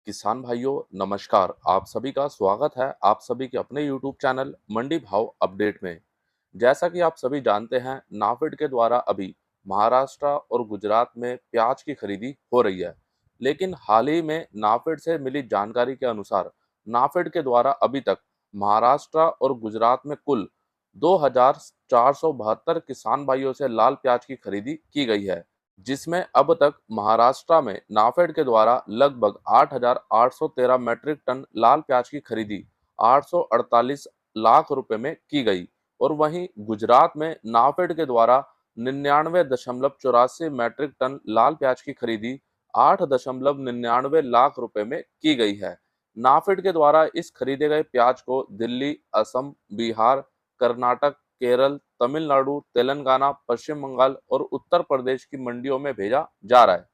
किसान भाइयों नमस्कार। आप सभी का स्वागत है आप सभी के अपने यूट्यूब चैनल मंडी भाव अपडेट में। जैसा कि आप सभी जानते हैं, नाफेड के द्वारा अभी महाराष्ट्र और गुजरात में प्याज की खरीदी हो रही है। लेकिन हाल ही में नाफेड से मिली जानकारी के अनुसार नाफेड के द्वारा अभी तक महाराष्ट्र और गुजरात में कुल 2,472 किसान भाइयों से लाल प्याज की खरीदी की गई है, जिसमें अब तक महाराष्ट्र में नाफेड के द्वारा लगभग 8,813 मैट्रिक टन लाल प्याज की खरीदी 848 लाख रुपए में की गई। और वहीं गुजरात में नाफेड के द्वारा 99.84 मैट्रिक टन लाल प्याज की खरीदी 8.99 लाख रुपए में की गई है। नाफेड के द्वारा इस खरीदे गए प्याज को दिल्ली, असम, बिहार, कर्नाटक, केरल, तमिलनाडु, तेलंगाना, पश्चिम बंगाल और उत्तर प्रदेश की मंडियों में भेजा जा रहा है।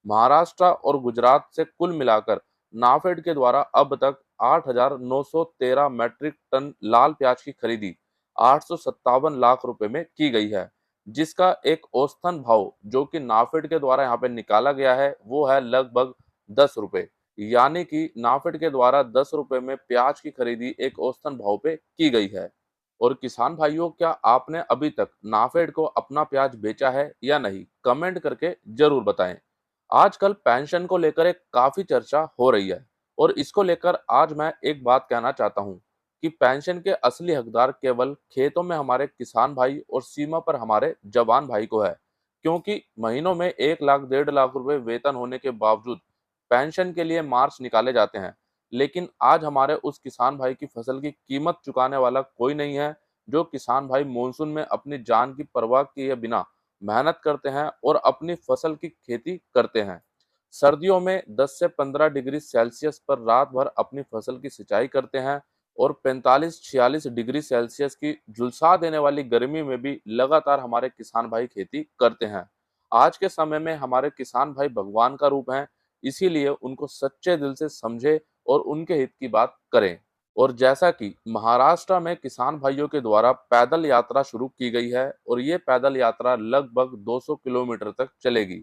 महाराष्ट्र और गुजरात से कुल मिलाकर नाफेड के द्वारा अब तक 8,913 मैट्रिक टन लाल प्याज की खरीदी 857 लाख रुपए में की गई है, जिसका एक औसतन भाव जो कि नाफेड के द्वारा यहाँ पे निकाला गया है वो है लगभग 10 रुपए। यानी कि नाफेड के द्वारा 10 रुपए में प्याज की खरीदी एक औसतन भाव पे की गई है। और किसान भाइयों, क्या आपने अभी तक नाफेड को अपना प्याज बेचा है या नहीं? कमेंट करके जरूर बताएं। आजकल पेंशन को लेकर एक काफी चर्चा हो रही है, और इसको लेकर आज मैं एक बात कहना चाहता हूं कि पेंशन के असली हकदार केवल खेतों में हमारे किसान भाई और सीमा पर हमारे जवान भाई को है। क्योंकि महीनों में 1 लाख 1.5 लाख रुपए वेतन होने के बावजूद पेंशन के लिए मार्च निकाले जाते हैं, लेकिन आज हमारे उस किसान भाई की फसल की कीमत चुकाने वाला कोई नहीं है। जो किसान भाई मानसून में अपनी जान की परवाह किए बिना मेहनत करते हैं और अपनी फसल की खेती करते हैं। सर्दियों में 10 से 15 डिग्री सेल्सियस पर रात भर अपनी फसल की सिंचाई करते हैं, और 45-46 डिग्री सेल्सियस की झुलसा देने वाली गर्मी में भी लगातार हमारे किसान भाई खेती करते हैं। आज के समय में हमारे किसान भाई भगवान का रूप हैं, इसीलिए उनको सच्चे दिल से समझे और उनके हित की बात करें। और जैसा कि महाराष्ट्र में किसान भाइयों के द्वारा पैदल यात्रा शुरू की गई है, और ये पैदल यात्रा लगभग 200 किलोमीटर तक चलेगी।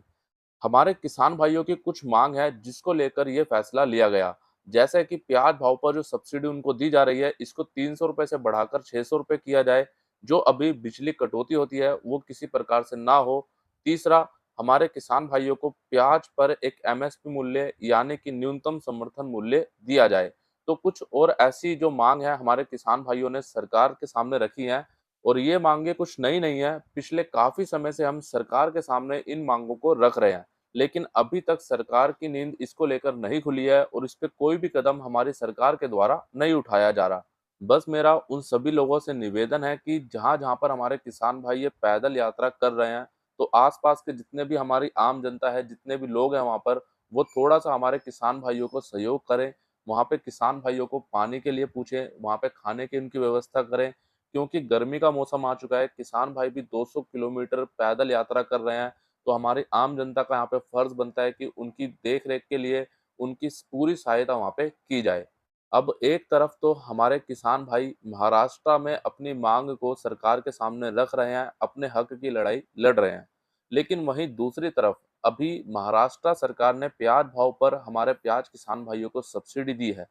हमारे किसान भाइयों की कुछ मांग है जिसको लेकर ये फैसला लिया गया। जैसे कि प्याज भाव पर जो सब्सिडी उनको दी जा रही है, इसको 300 रुपए से बढ़ाकर 600 रुपए किया जाए। जो अभी बिजली कटौती होती है वो किसी प्रकार से ना हो। तीसरा, हमारे किसान भाइयों को प्याज पर एक एमएसपी मूल्य यानी कि न्यूनतम समर्थन मूल्य दिया जाए। तो कुछ और ऐसी जो मांग है हमारे किसान भाइयों ने सरकार के सामने रखी है, और ये मांगे कुछ नई नहीं है। पिछले काफी समय से हम सरकार के सामने इन मांगों को रख रहे हैं, लेकिन अभी तक सरकार की नींद इसको लेकर नहीं खुली है, और इस पे कोई भी कदम हमारी सरकार के द्वारा नहीं उठाया जा रहा। बस मेरा उन सभी लोगों से निवेदन है कि जहां जहां पर हमारे किसान भाई ये पैदल यात्रा कर रहे हैं, तो आसपास के जितने भी हमारी आम जनता है, जितने भी लोग हैं वहां पर, वो थोड़ा सा हमारे किसान भाइयों को सहयोग करें। वहां पे किसान भाइयों को पानी के लिए पूछें, वहां पे खाने की उनकी व्यवस्था करें। क्योंकि गर्मी का मौसम आ चुका है, किसान भाई भी 200 किलोमीटर पैदल यात्रा कर रहे हैं। तो हमारी आम जनता का यहाँ पे फर्ज बनता है कि उनकी देख रेख के लिए उनकी पूरी सहायता वहाँ पे की जाए। अब एक तरफ तो हमारे किसान भाई महाराष्ट्र में अपनी मांग को सरकार के सामने रख रहे हैं, अपने हक की लड़ाई लड़ रहे हैं, लेकिन वहीं दूसरी तरफ अभी महाराष्ट्र सरकार ने प्याज भाव पर हमारे प्याज किसान भाइयों को सब्सिडी दी है,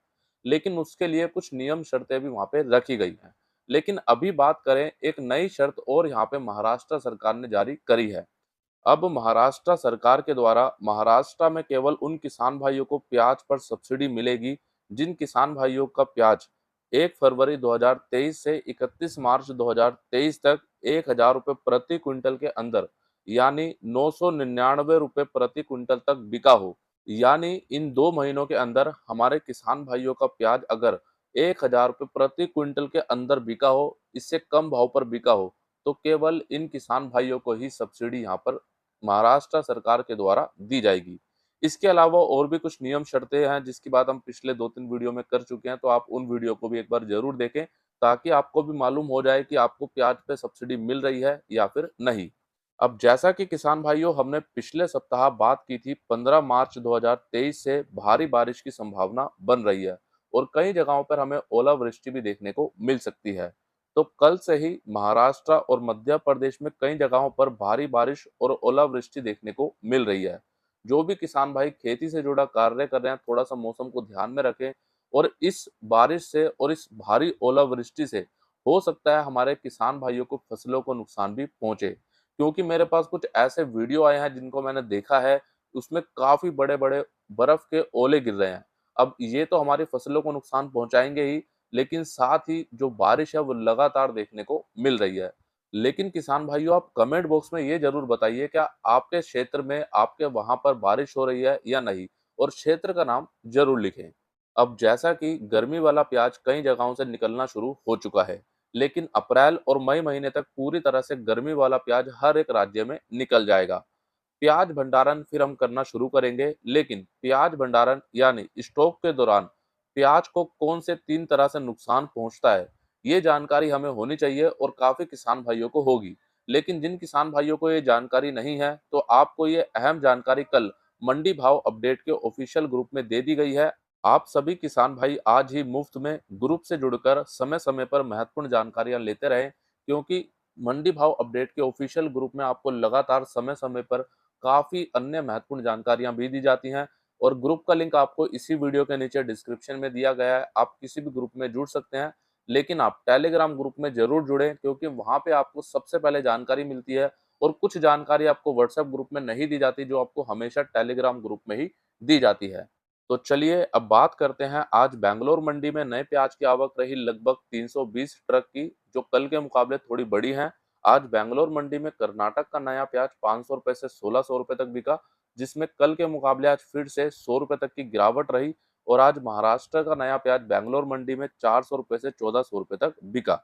लेकिन उसके लिए कुछ नियम शर्तें भी वहाँ पे रखी गई हैं। लेकिन अभी बात करें, एक नई शर्त और यहाँ पे महाराष्ट्र सरकार ने जारी करी है। अब महाराष्ट्र सरकार के द्वारा महाराष्ट्र में केवल उन किसान भाइयों को प्याज पर सब्सिडी मिलेगी जिन किसान भाइयों का प्याज 1 फरवरी 2023 से 31 मार्च 2023 तक 1,000 रुपये प्रति क्विंटल के अंदर, यानी 999 रुपये प्रति क्विंटल तक बिका हो। यानी इन 2 महीनों के अंदर हमारे किसान भाइयों का प्याज अगर 1,000 रुपये प्रति क्विंटल के अंदर बिका हो, इससे कम भाव पर बिका हो, तो केवल इन किसान भाइयों को ही सब्सिडी यहाँ पर महाराष्ट्र सरकार के द्वारा दी जाएगी। इसके अलावा और भी कुछ नियम शर्तें हैं जिसकी बात हम पिछले 2-3 वीडियो में कर चुके हैं, तो आप उन वीडियो को भी एक बार ज़रूर देखें, ताकि आपको भी मालूम हो जाए कि आपको प्याज पे सब्सिडी मिल रही है या फिर नहीं। अब जैसा कि किसान भाइयों, हमने पिछले सप्ताह बात की थी, 15 मार्च 2023 से भारी बारिश की संभावना बन रही है, और कई जगहों पर हमें ओलावृष्टि भी देखने को मिल सकती है। तो कल से ही महाराष्ट्र और मध्य प्रदेश में कई जगहों पर भारी बारिश और ओलावृष्टि देखने को मिल रही है, जो भी किसान भाई खेती से जुड़ा कार्य कर रहे हैं, थोड़ा-सा मौसम को ध्यान में रखें और इस बारिश से और इस भारी ओलावृष्टि से हो सकता है हमारे किसान भाइयों को फसलों को नुकसान भी पहुँचे। क्योंकि मेरे पास कुछ ऐसे वीडियो आए हैं जिनको मैंने देखा है, उसमें काफ़ी बड़े-बड़े बर्फ के ओले गिर रहे हैं। अब ये तो हमारी फसलों को नुकसान पहुँचाएँगे ही, लेकिन साथ ही जो बारिश है वो लगातार देखने को मिल रही है। लेकिन किसान भाइयों, आप कमेंट बॉक्स में ये ज़रूर बताइए, क्या आपके क्षेत्र में, आपके वहाँ पर बारिश हो रही है या नहीं? और क्षेत्र का नाम ज़रूर लिखें। अब जैसा कि गर्मी वाला प्याज कई जगहों से निकलना शुरू हो चुका है, लेकिन अप्रैल और मई महीने तक पूरी तरह से गर्मी वाला प्याज हर एक राज्य में निकल जाएगा। प्याज भंडारण फिर हम करना शुरू करेंगे, लेकिन प्याज भंडारण यानी स्टॉक के दौरान प्याज को कौन से 3 तरह से नुकसान पहुंचता है, ये जानकारी हमें होनी चाहिए और काफ़ी किसान भाइयों को होगी। लेकिन जिन किसान भाइयों को ये जानकारी नहीं है, तो आपको ये अहम जानकारी कल मंडी भाव अपडेट के ऑफिशियल ग्रुप में दे दी गई है। आप सभी किसान भाई आज ही मुफ्त में ग्रुप से जुड़कर समय-समय पर महत्वपूर्ण जानकारियां लेते रहें, क्योंकि मंडी भाव अपडेट के ऑफिशियल ग्रुप में आपको लगातार समय-समय पर काफ़ी अन्य महत्वपूर्ण जानकारियां भी दी जाती हैं और ग्रुप का लिंक आपको इसी वीडियो के नीचे डिस्क्रिप्शन में दिया गया है। आप किसी भी ग्रुप में जुड़ सकते हैं, लेकिन आप टेलीग्राम ग्रुप में ज़रूर जुड़ें, क्योंकि वहाँ पे आपको सबसे पहले जानकारी मिलती है और कुछ जानकारी आपको व्हाट्सएप ग्रुप में नहीं दी जाती, जो आपको हमेशा टेलीग्राम ग्रुप में ही दी जाती है। तो चलिए अब बात करते हैं, आज बैंगलोर मंडी में नए प्याज की आवक रही लगभग 320 ट्रक की, जो कल के मुकाबले थोड़ी बड़ी है। आज बैंगलोर मंडी में कर्नाटक का नया प्याज 500 रुपए से 1600 रुपए तक बिका, जिसमें कल के मुकाबले आज फिर से 100 रुपए तक की गिरावट रही और आज महाराष्ट्र का नया प्याज बैंगलोर मंडी में 400 रुपए से 1400 रुपए तक बिका।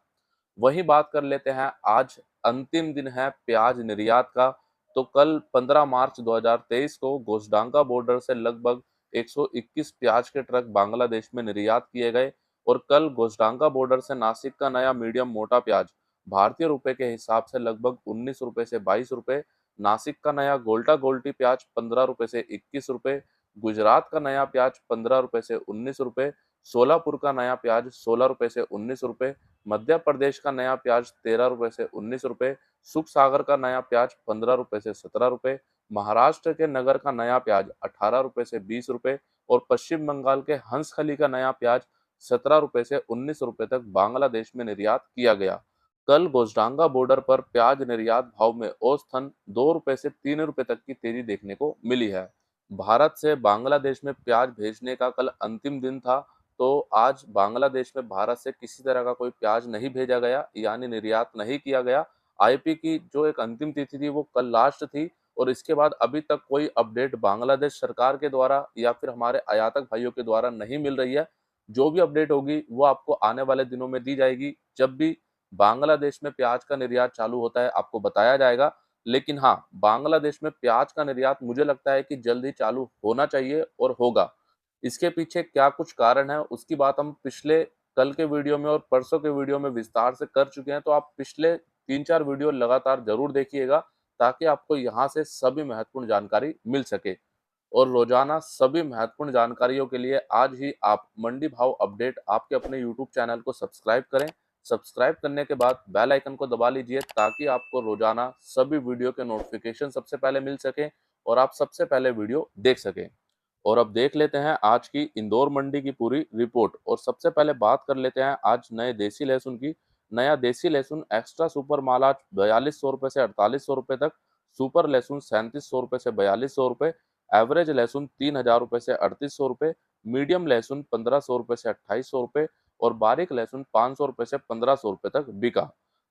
वहीं बात कर लेते हैं, आज अंतिम दिन है प्याज निर्यात का। तो कल 15 मार्च 2023 को गोसडांगा बॉर्डर से लगभग 121 प्याज के ट्रक बांग्लादेश में निर्यात किए गए और कल गोसडांगा बॉर्डर से नासिक का नया मीडियम मोटा प्याज भारतीय रुपए के हिसाब से लगभग 19 रुपए से 22 रुपए, नासिक का नया गोल्टा गोल्टी प्याज 15 रुपए से 21 रुपए, गुजरात का नया प्याज 15 रुपए से 19 रुपए, सोलापुर का नया प्याज 16 रुपए से 19 रुपए, मध्य प्रदेश का नया प्याज 13 रुपए से 19 रुपए, सुख सागर का नया प्याज 15 रुपए से 17 रुपए, महाराष्ट्र के नगर का नया प्याज 18 रुपए से 20 रुपए और पश्चिम बंगाल के हंसखली का नया प्याज 17 रुपए से 19 रुपए तक बांग्लादेश में निर्यात किया गया। कल गोजडांगा बॉर्डर पर प्याज निर्यात भाव में औसतन 2 रुपए से 3 रुपए तक की तेजी देखने को मिली है। भारत से बांग्लादेश में प्याज भेजने का कल अंतिम दिन था, तो आज बांग्लादेश में भारत से किसी तरह का कोई प्याज नहीं भेजा गया, यानी निर्यात नहीं किया गया। आईपी की जो एक अंतिम तिथि थी वो कल लास्ट थी और इसके बाद अभी तक कोई अपडेट बांग्लादेश सरकार के द्वारा या फिर हमारे आयातक भाइयों के द्वारा नहीं मिल रही है। जो भी अपडेट होगी वो आपको आने वाले दिनों में दी जाएगी। जब भी बांग्लादेश में प्याज का निर्यात चालू होता है आपको बताया जाएगा। लेकिन हाँ, बांग्लादेश में प्याज का निर्यात मुझे लगता है कि जल्द ही चालू होना चाहिए और होगा। इसके पीछे क्या कुछ कारण है उसकी बात हम पिछले कल के वीडियो में और परसों के वीडियो में विस्तार से कर चुके हैं, तो आप पिछले 3-4 वीडियो लगातार जरूर देखिएगा, ताकि आपको यहाँ से सभी महत्वपूर्ण जानकारी मिल सके। और रोजाना सभी महत्वपूर्ण जानकारियों के लिए आज ही आप मंडी भाव अपडेट आपके अपने यूट्यूब चैनल को सब्सक्राइब करें। सब्सक्राइब करने के बाद बेल आइकन को दबा लीजिए, ताकि आपको रोजाना सभी वीडियो के नोटिफिकेशन सबसे पहले मिल सके और आप सबसे पहले वीडियो देख सकें। और अब देख लेते हैं आज की इंदौर मंडी की पूरी रिपोर्ट। और सबसे पहले बात कर लेते हैं आज नए देसी लहसुन की। नया देसी लहसुन एक्स्ट्रा सुपर माल आज 4200 रुपए से 4800 रुपए तक, सुपर लहसुन 3700 रुपए से 4200 रुपए, एवरेज लहसुन 3000 रुपए से 3800 रुपए, मीडियम लहसुन 1500 रुपए से 2800 रुपए और बारीक लहसुन 500 रुपए से 1500 रुपए तक बिका।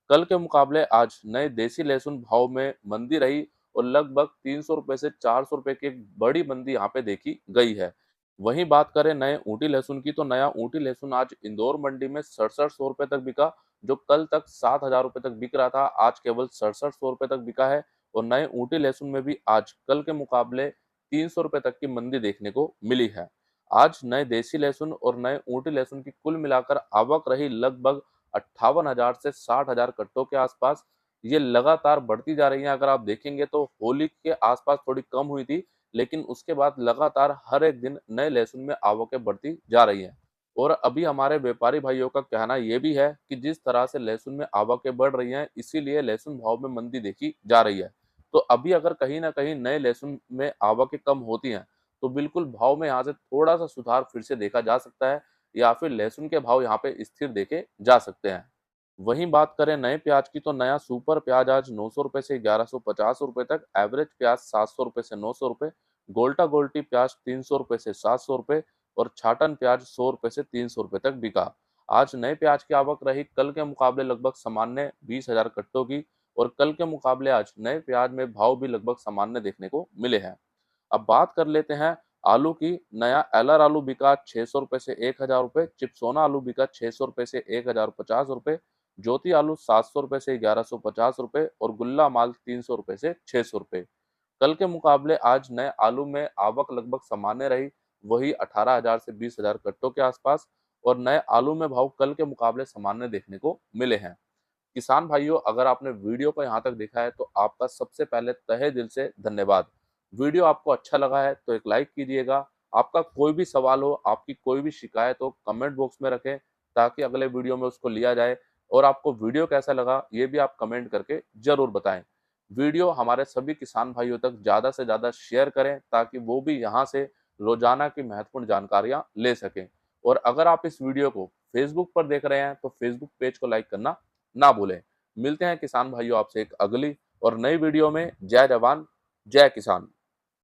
कल के मुकाबले आज नए देसी लहसुन भाव में मंदी रही और लगभग 300 रुपए से 400 रुपए की एक बड़ी मंदी यहाँ पे देखी गई है। वहीं बात करें नए ऊटी लहसुन की, तो नया ऊटी लहसुन आज इंदौर मंडी में 6700 रुपए तक बिका, जो कल तक 7000 रुपए तक बिक रहा था, आज केवल 6700 रुपए तक बिका है। और नए ऊटी लहसुन में भी आज कल के मुकाबले 300 रुपए तक की मंदी देखने को मिली है। आज नए देसी लहसुन और नए ऊटी लहसुन की कुल मिलाकर आवक रही लगभग 58,000 से 60,000 कट्टों के आसपास। ये लगातार बढ़ती जा रही है। अगर आप देखेंगे तो होली के आसपास थोड़ी कम हुई थी, लेकिन उसके बाद लगातार हर एक दिन नए लहसुन में आवकें बढ़ती जा रही हैं। और अभी हमारे व्यापारी भाइयों का कहना ये भी है कि जिस तरह से लहसुन में आवकें बढ़ रही हैं, इसीलिए लहसुन भाव में मंदी देखी जा रही है। तो अभी अगर कहीं न कहीं नए लहसुन में आवकें कम होती हैं, तो बिल्कुल भाव में यहाँ से थोड़ा-सा सुधार फिर से देखा जा सकता है या फिर लहसुन के भाव यहाँ पे स्थिर देखे जा सकते हैं। वहीं बात करें नए प्याज की, तो नया सुपर प्याज आज ₹900 से ₹1150 तक, एवरेज प्याज ₹700 से ₹900, गोल्टा गोल्टी प्याज ₹300 से ₹700 और छाटन प्याज ₹100 से ₹300 तक बिका। आज नए प्याज की आवक रही कल के मुकाबले लगभग सामान्य 20,000 कट्टों की, और कल के मुकाबले आज नए प्याज में भाव भी लगभग सामान्य देखने को मिले हैं। अब बात कर लेते हैं आलू की। नया एलआर आलू बिका ₹600 से ₹1,000, चिप्सोना आलू बिका ₹600 से ₹1,050, ज्योति आलू ₹700 से ₹1,150 और गुल्ला माल ₹300 से ₹600। कल के मुकाबले आज नए आलू में आवक लगभग सामान्य रही, वही 18,000 से 20,000 कट्टों के आसपास, और नए आलू में भाव कल के मुकाबले सामान्य देखने को मिले हैं। किसान भाइयों, अगर आपने वीडियो को यहाँ तक देखा है तो आपका सबसे पहले तहे दिल से धन्यवाद। वीडियो आपको अच्छा लगा है तो एक लाइक कीजिएगा। आपका कोई भी सवाल हो, आपकी कोई भी शिकायत हो, कमेंट बॉक्स में रखें ताकि अगले वीडियो में उसको लिया जाए। और आपको वीडियो कैसा लगा ये भी आप कमेंट करके ज़रूर बताएं। वीडियो हमारे सभी किसान भाइयों तक ज़्यादा से ज़्यादा शेयर करें ताकि वो भी यहाँ से रोजाना की महत्वपूर्ण जानकारियाँ ले सकें। और अगर आप इस वीडियो को फेसबुक पर देख रहे हैं तो फेसबुक पेज को लाइक करना ना भूलें। मिलते हैं किसान भाइयों आपसे एक अगली और नई वीडियो में। जय जवान, जय किसान।